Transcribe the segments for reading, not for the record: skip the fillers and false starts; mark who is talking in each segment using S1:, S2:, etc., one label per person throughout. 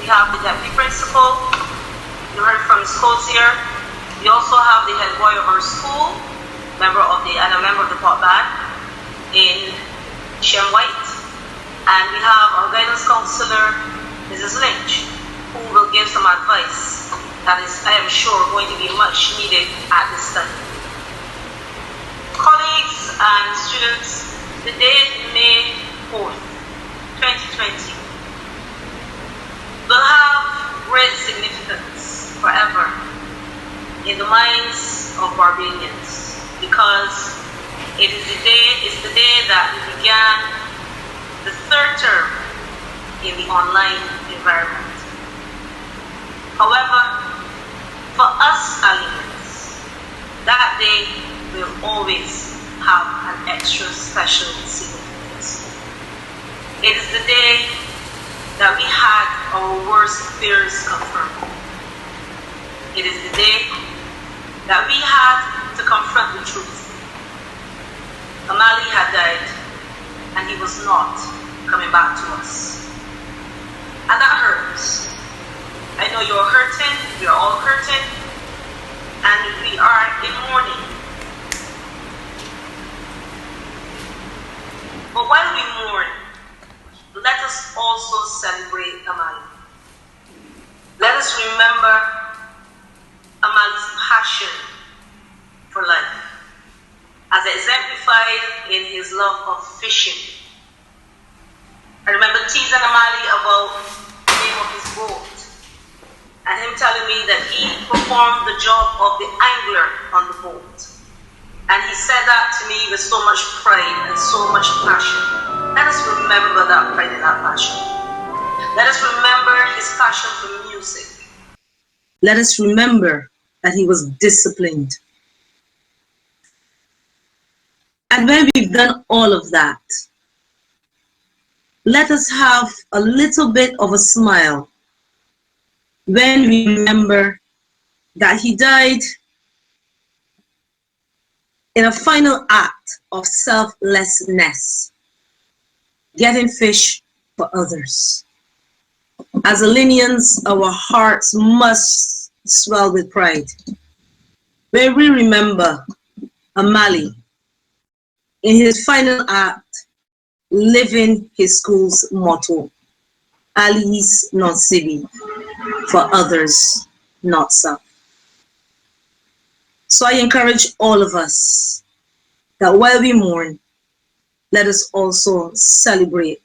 S1: We have the deputy principal. You heard from Ms. Cozier. We also have the head boy of our school, and a member of the pop band in Shem White. And we have our guidance counselor, Mrs. Lynch, who will give some advice that is, I am sure, going to be much needed at this time. Colleagues and students, the date May 4th, 2020 will have great significance forever in the minds of Barbadians, because it's the day that we began the third term in the online environment. However, for us Alleynes, that day will always have an extra special significance. It is the day that we had our worst fears confirmed. It is the day that we had to confront the truth. Amalee had died, and he was not coming back to us. And that hurts. I know you're hurting, we're all hurting, and we are in mourning. But while we mourn, let us also celebrate Amalee. Let us remember Amalee's passion for life, as exemplified in his love of fishing. I remember teasing Amalee about the name of his boat, and him telling me that he performed the job of the angler on the boat. And he said that to me with so much pride and so much passion. Let us remember that pride and that passion. Let us remember his passion for music. Let us remember that he was disciplined. And when we've done all of that, let us have a little bit of a smile when we remember that he died in a final act of selflessness, getting fish for others. As Alleynians, our hearts must swell with pride when we remember Amalee in his final act, living his school's motto, Alice non sibi, for others, not self. So I encourage all of us that while we mourn, let us also celebrate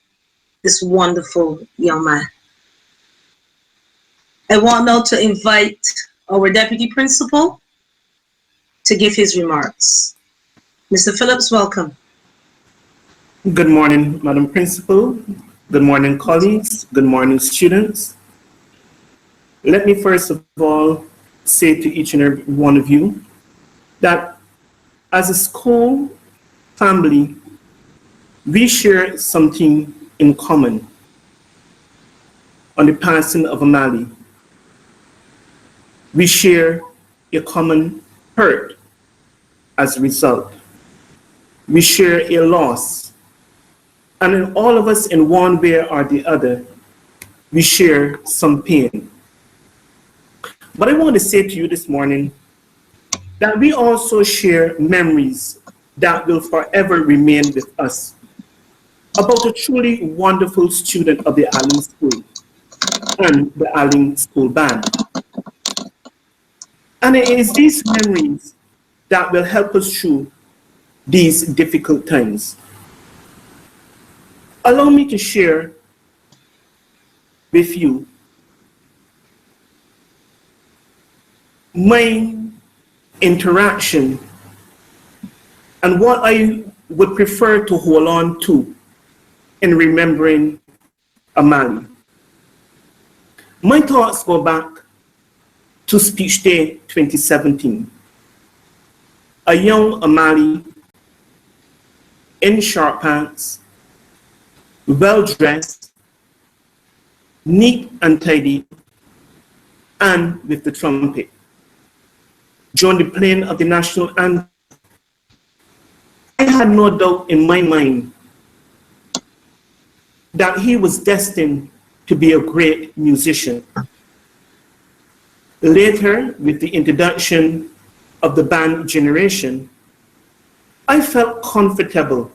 S1: this wonderful young man. I want now to invite our deputy principal to give his remarks. Mr. Phillips, welcome.
S2: Good morning, Madam Principal. Good morning, colleagues. Good morning, students. Let me first of all say to each and every one of you that as a school family, we share something in common on the passing of Amalee. We share a common hurt as a result. We share a loss. And in all of us, in one way or the other, we share some pain. But I want to say to you this morning that we also share memories that will forever remain with us about a truly wonderful student of the Alleyne School and the Alleyne School Band. And it is these memories that will help us through these difficult times. Allow me to share with you my interaction and what I would prefer to hold on to in remembering Amalee. My thoughts go back to Speech Day 2017. A young Amalee in short pants, well-dressed, neat and tidy, and with the trumpet. During the playing of the national anthem, I had no doubt in my mind that he was destined to be a great musician. Later, with the introduction of the band generation, I felt comfortable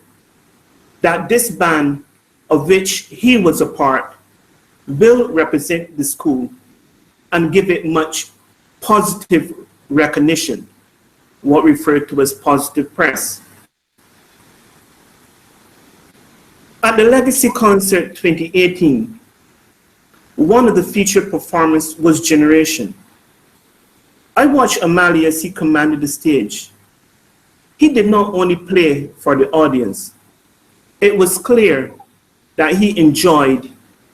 S2: that this band, of which he was a part, will represent the school and give it much positive recognition, what referred to as positive press. At the Legacy Concert 2018, one of the featured performers was Generation. I watched Amalee as he commanded the stage. He did not only play for the audience. It was clear that he enjoyed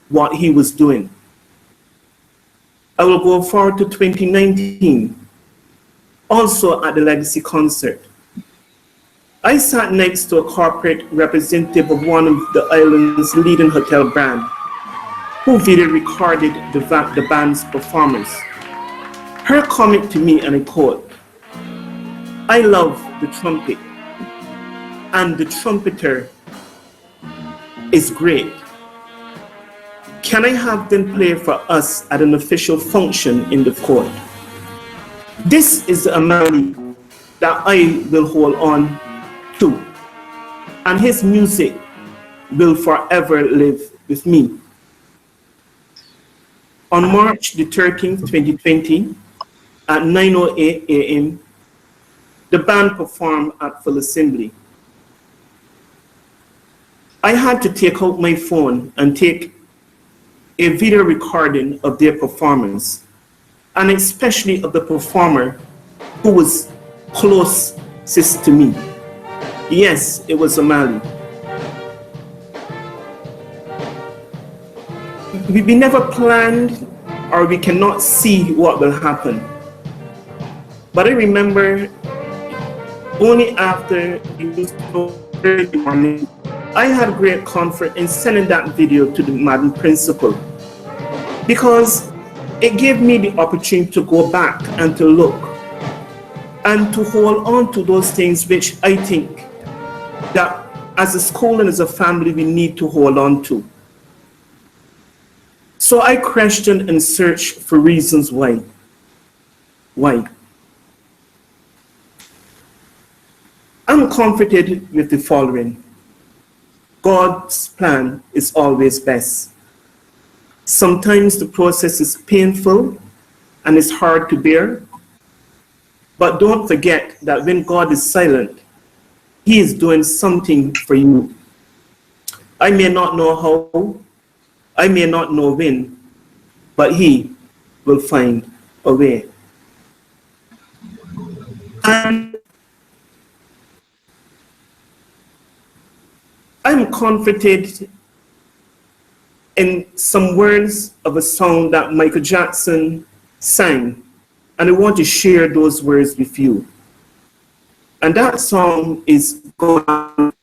S2: what he was doing. I will go forward to 2019, also at the Legacy Concert. I sat next to a corporate representative of one of the island's leading hotel brand, who video recorded the band's performance. Her comment to me, and I quote, "I love the trumpet, and the trumpeter is great. Can I have them play for us at an official function in the court?" This is the Amalee that I will hold on to, and his music will forever live with me. On March the 13th, 2020, at 9:08 a.m., the band performed at Full Assembly. I had to take out my phone and take a video recording of their performance, and especially of the performer who was closest to me. Yes, it was Amalee. We never planned, or we cannot see what will happen. But I remember only after it was so early morning, I had great comfort in sending that video to the Madam Principal, because it gave me the opportunity to go back and to look and to hold on to those things which I think that as a school and as a family we need to hold on to. So I questioned and searched for reasons why. Why? I'm comforted with the following. God's plan is always best. Sometimes the process is painful and it's hard to bear, but don't forget that when God is silent, He is doing something for you. I may not know how, I may not know when, but He will find a way. And I'm comforted in some words of a song that Michael Jackson sang, and I want to share those words with you. And that song is God.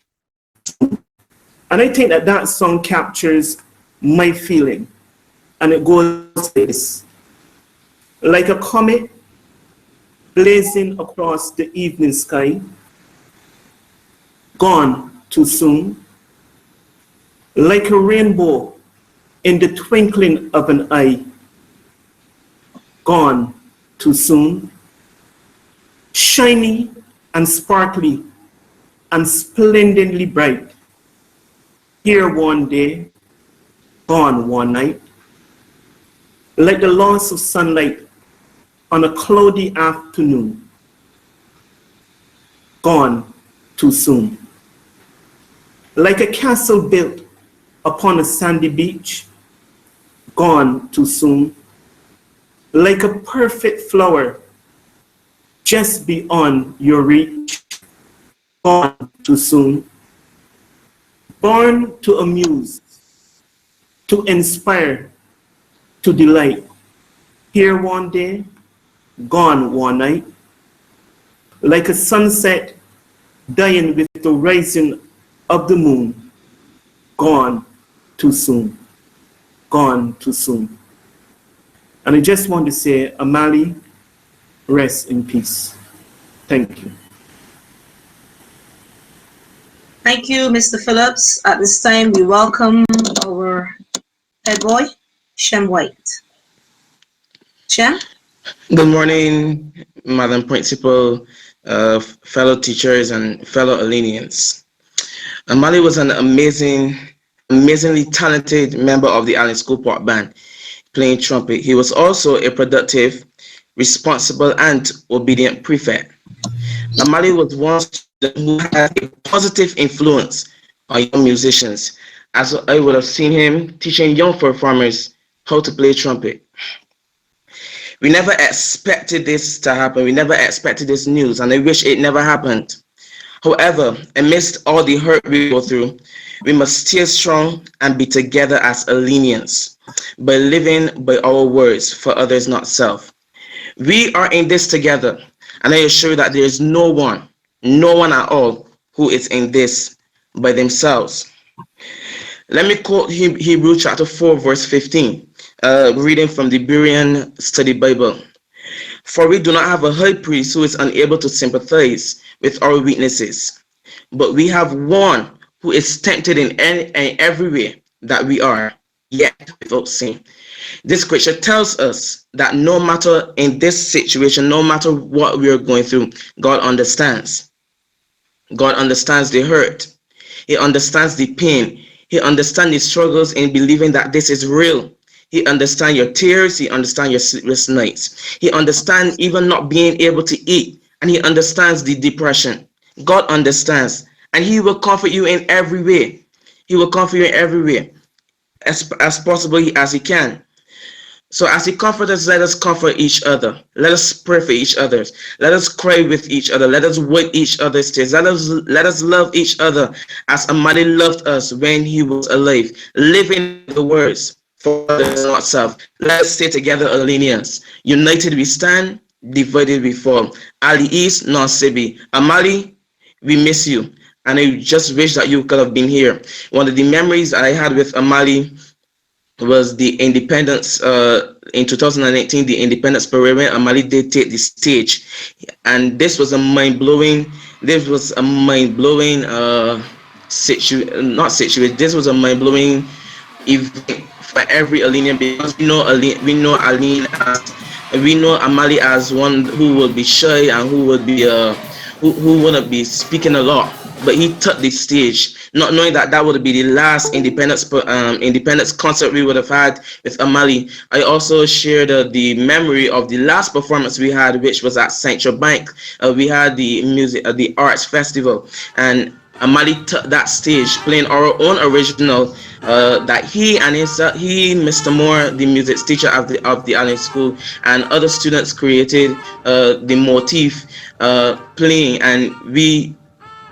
S2: And I think that that song captures my feeling. And it goes like this. Like a comet blazing across the evening sky, gone too soon. Like a rainbow in the twinkling of an eye, gone too soon. Shiny and sparkly and splendidly bright, here one day, gone one night. Like the loss of sunlight on a cloudy afternoon, gone too soon. Like a castle built upon a sandy beach, gone too soon. Like a perfect flower just beyond your reach, gone too soon. Born to amuse, to inspire, to delight, here one day, gone one night. Like a sunset dying with the rising of the moon, gone too soon, gone too soon. And I just want to say, Amalee, rest in peace. Thank you.
S1: Thank you, Mr. Phillips. At this time, we welcome our Headboy. Shem White. Shem?
S3: Good morning, Madam Principal, fellow teachers, and fellow Alleynians. Amalee was an amazingly talented member of the Alleyne School Park Band, playing trumpet. He was also a productive, responsible, and obedient prefect. Amalee was one student who had a positive influence on young musicians, as I would have seen him teaching young performers how to play trumpet. We never expected this to happen. We never expected this news, and I wish it never happened. However, amidst all the hurt we go through, we must stay strong and be together as Alleynians by living by our words for others, not self. We are in this together, and I assure you that there is no one at all, who is in this by themselves. Let me quote Hebrews chapter 4, verse 15, reading from the Berean Study Bible. For we do not have a high priest who is unable to sympathize with our weaknesses, but we have one who is tempted in every way that we are, yet without sin. This scripture tells us that no matter in this situation, no matter what we are going through, God understands. God understands the hurt. He understands the pain. He understands the struggles in believing that this is real. He understands your tears. He understands your sleepless nights. He understands even not being able to eat. And he understands the depression. God understands. And he will comfort you in every way. He will comfort you in every way as possible as he can. So as he comforts us, let us comfort each other. Let us pray for each other. Let us cry with each other. Let us wipe each other's tears. Let us love each other as Amalee loved us when he was alive, living the words for others, not self. Let us stay together, Alleynians. United we stand, divided we fall. Ali is not Sebi. Amalee, we miss you. And I just wish that you could have been here. One of the memories I had with Amalee was the independence in 2018, the independence parade when Amalee did take the stage, and this was a mind-blowing situation, not situation, this was a mind-blowing event for every Alleyne, because we know Amalee as one who will be shy and who would be who wouldn't be speaking a lot, but he took the stage, not knowing that that would be the last independence concert we would have had with Amalee. I also shared the memory of the last performance we had, which was at Central Bank. We had the arts festival, and Amalee took that stage, playing our own original that he, Mr. Moore, the music teacher of the Alleyne School, and other students created the motif playing, and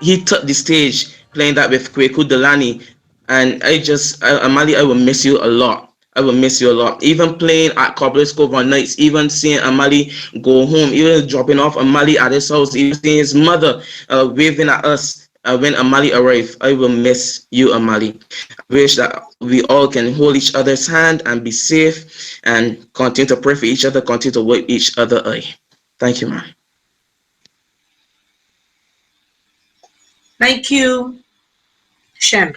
S3: he took the stage playing that with Kweku Delani. And Amalee, I will miss you a lot. I will miss you a lot. Even playing at Cobbler's Cove on nights, even seeing Amalee go home, even dropping off Amalee at his house, even seeing his mother waving at us when Amalee arrived. I will miss you, Amalee. I wish that we all can hold each other's hand and be safe and continue to pray for each other, continue to wipe each other eye. Thank you, man.
S1: Thank you, Shem.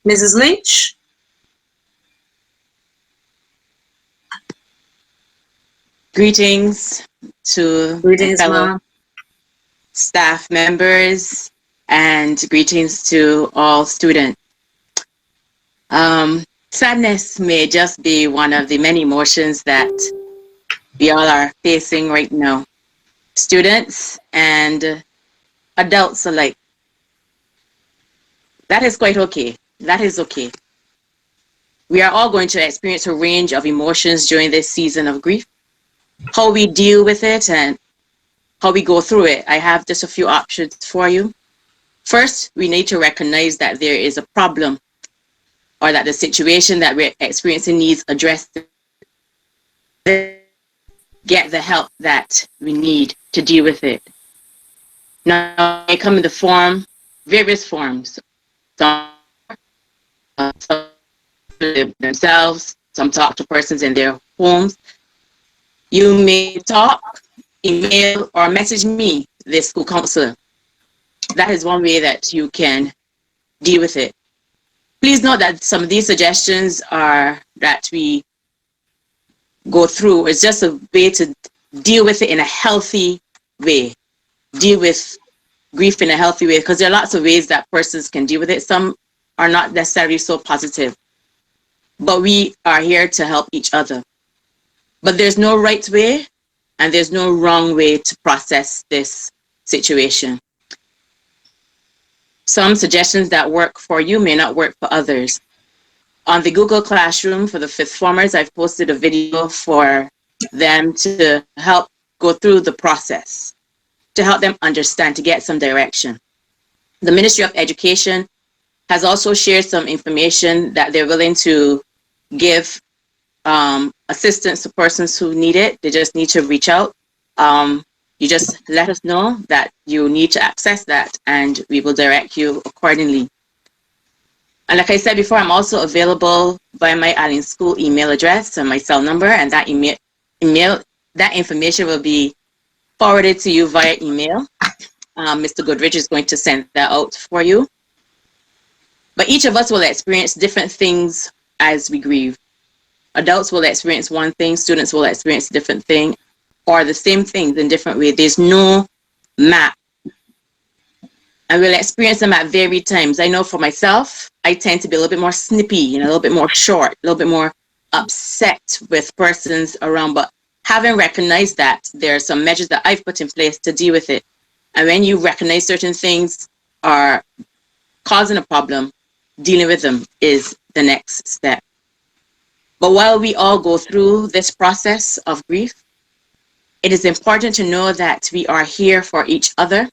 S1: Mrs. Lynch?
S4: Greetings to fellow
S1: Ma'am.
S4: staff members, and greetings to all students. Sadness may just be one of the many emotions that we all are facing right now. Students and adults alike. That is quite okay. That is okay. We are all going to experience a range of emotions during this season of grief. How we deal with it and how we go through it, I have just a few options for you. First, we need to recognize that there is a problem, or that the situation that we're experiencing needs addressed. Get the help that we need to deal with it. Now, they come in the various forms. Some themselves, some talk to persons in their homes. You may talk, email, or message me, the school counselor. That is one way that you can deal with it. Please note that some of these suggestions are that we go through. It's just a way to deal with it in a healthy way. Deal with grief in a healthy way, because there are lots of ways that persons can deal with it. Some are not necessarily so positive, but we are here to help each other. But there's no right way and there's no wrong way to process this situation. Some suggestions that work for you may not work for others. On the Google Classroom for the fifth formers, I've posted a video for them to help go through the process, to help them understand, to get some direction. The Ministry of Education has also shared some information that they're willing to give assistance to persons who need it. They just need to reach out. You just let us know that you need to access that and we will direct you accordingly. And like I said before, I'm also available via my Alleyne School email address and my cell number, and that that information will be forwarded to you via email. Mr. Goodrich is going to send that out for you. But each of us will experience different things as we grieve. Adults will experience one thing, students will experience a different thing, or the same things in different ways. There's no map. And we'll experience them at varied times. I know for myself, I tend to be a little bit more snippy, a little bit more short, a little bit more upset with persons around. But having recognized that, there are some measures that I've put in place to deal with it. And when you recognize certain things are causing a problem, dealing with them is the next step. But while we all go through this process of grief, it is important to know that we are here for each other.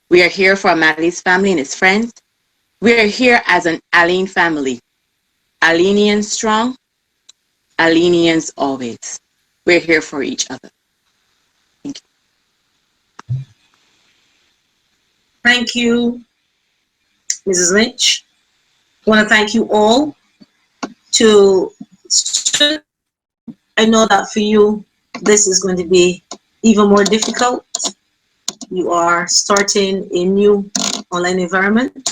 S4: We are here for Amalee's family and his friends. We are here as an Alleyne family. Alleynians strong, Alleynians always. We're here for each other. Thank you.
S1: Thank you, Mrs. Lynch. I want to thank you all. I know that for you, this is going to be even more difficult. You are starting a new online environment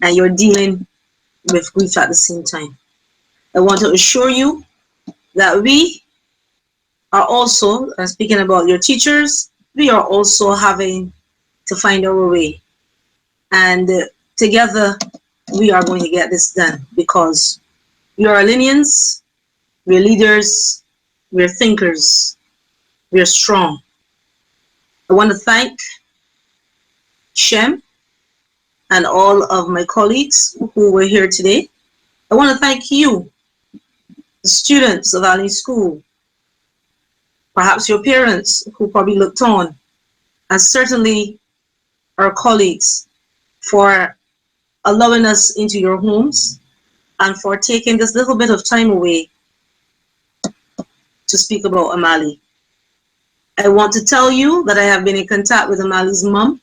S1: and you're dealing with grief at the same time. I want to assure you that we are also, speaking about your teachers, we are also having to find our way. And together, we are going to get this done because we are Alleynians, we're leaders, we're thinkers, we're strong. I want to thank Shem and all of my colleagues who were here today. I want to thank you, the students of Alleyne School, perhaps your parents who probably looked on, and certainly our colleagues for allowing us into your homes and for taking this little bit of time away to speak about Amalee. I want to tell you that I have been in contact with Amalee's mom.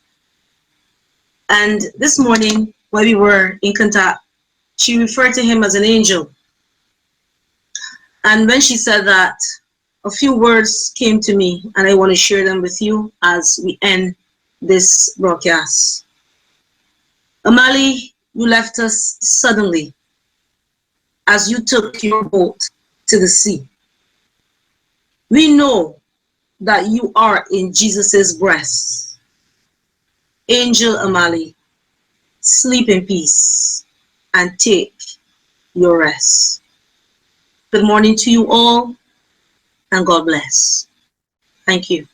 S1: And this morning, while we were in contact, she referred to him as an angel. And when she said that, a few words came to me, and I want to share them with you as we end this broadcast. Amalee, you left us suddenly as you took your boat to the sea. We know that you are in Jesus's breast. Angel Amalee, sleep in peace and take your rest. Good morning to you all, and God bless. Thank you.